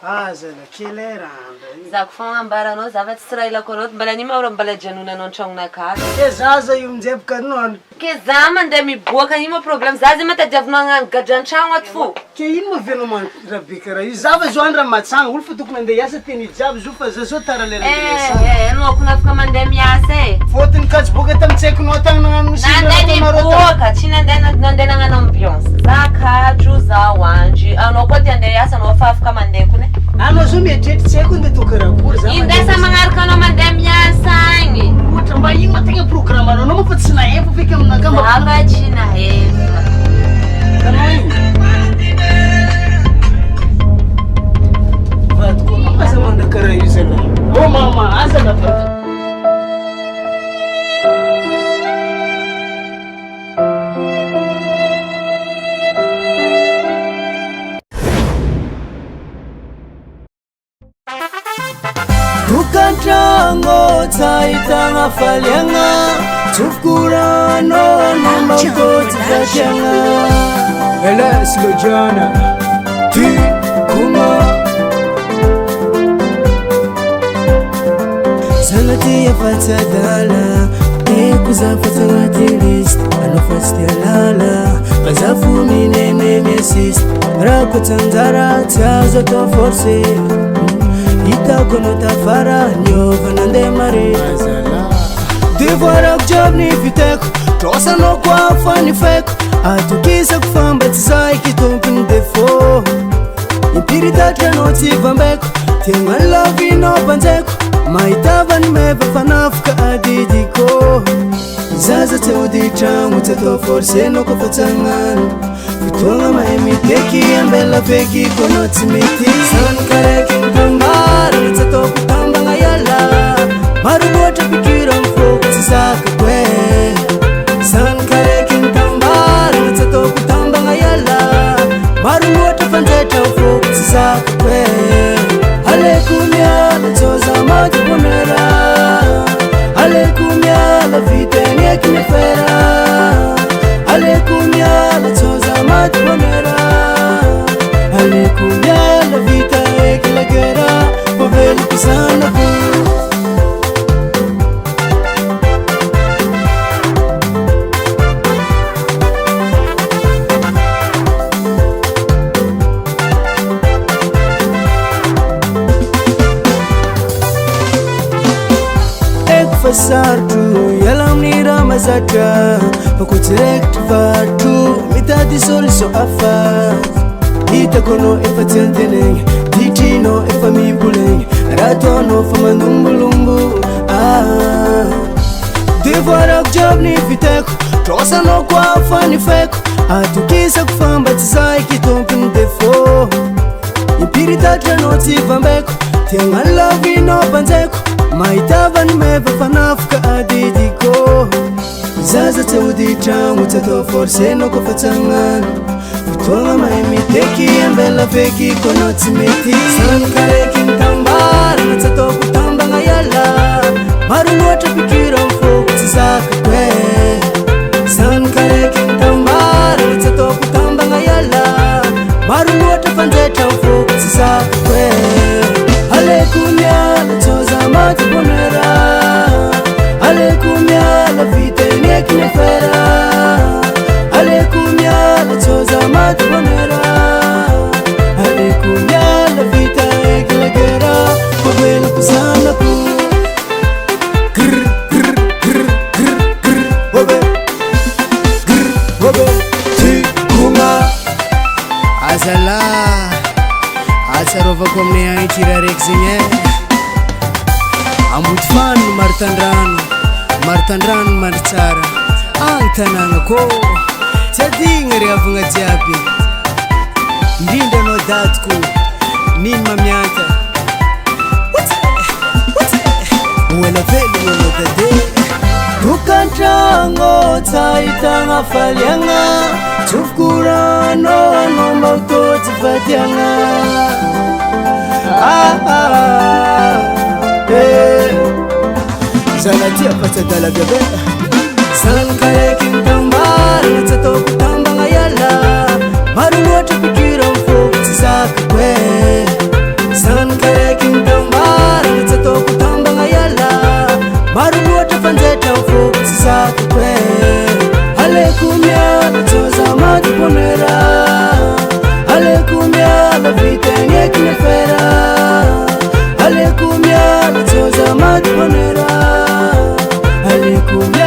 Zala kely randa. Zako fagnambaranao zavatsy tsy raha ilako anao mbala ny maura mbala janonanao an-tragnonakahy. Ke zaza io mijeboka anao. Ke za mandeha miboaka ino problème za zay matadiavinao agnano gadran-tragno ato fo. Ke ino mo venao mandrabe karaha io? Zava zao andra matsagna olo fa tokony andeha hiasa teny jiaby zo fa za zao tara lera anao ko nafaka mandeha miasa e. Fôtony kajiboka tamitsekinao tagny nagnano nandeha miboaka tsy nandeha nagnano ambiance. Za kadro za hoandry anao koa ty andeha hiasa anao fa afaka mandeha kone. Anao zo mieritreritra tsy haiko andeha tokarakory za. Indesa magnaraka anao mandeha miasa agny. Ohatra mba ino mategna programmanao anao fa tsy nahefa feky aminaka mba. Anga tsy nahefa. Anao ino? Vatiko aza manda karaha io zala. Oh mama, aza la fa. Bukantango taitanga falianga Tukurano namako tikachanga Ela slojana Ti kuma Sanati ya fatadala Ekuza fatangati list Anofasti alala Kazafu minene mesis Rako tanzara Tiazo to force Ita kono tafara nyova nande mare Devoara kujob ni fiteko Tosa no kwa fani feko Atukisa kufamba tizai kitompini defo Impiri tatra no tivambeko Tienga lovi no banzeko Maitava ni meva fanafuka adidiko Zaza te udichangu te to forse no kofatangano Futonga mahemiteki ambela peki kono timiti Sankareki mpambara nitsato kutamba ngayala Marugocha pikira mfoku tisaka kwe Sankareki mpambara nitsato kutamba ngayala Marugocha fanzeta mfoku tisaka kwe Alekumya natoza matibonera Alekumya la vite nyeki nefera Alekumya natoza matibonera Alekumya la vita ekilagera Poveli kusana bu Ekfasartu yalamnira mazaka Pakutirekt vatu mitadi soliso afa Ita kono efa tianteneng Titino efa mibuleng Ratono fa mandumbulumbu Devoara kujob ni fiteko Tosa no kwa fani feko Atukisa kufamba tizai kitompini defo Impiri tatra no tivambeko Tienga lovi no banzeko Maitava ni meva fanafuka adidiko Zaza te udichangu te to forse no kofatangano Futonga mahemiteki ambela peki kono timiti Sankareki ntambara natsato kutamba ngayala Marugocha pikira mfoku tisaka kwe Sankareki ntambara natsato kutamba ngayala Marugocha fanzeta mfoku tisaka kwe Alekumya natoza matibonera Alekumya la vite nyeki nefera Alekumya natoza matibonera Alekumya la vita ekilagera Povela kusana ku Grr, grr, grr, grr, grr Wobe Grr, wobe Ti kuma Azala Asarova komne ai tira rekzinye Ambutfan Martandrano maritsara Antanana ko Tsadinga riavunga jiaby Ndinda no dadko Nin mamianta Wala veli wala dade Bukantrango taitanga falianga Tufkurano nomba utoti fatianga Zalatia patadala gabe Sankareki ntambara natsato kutamba ngayala Marugocha pikira mfoku tisaka kwe alaikum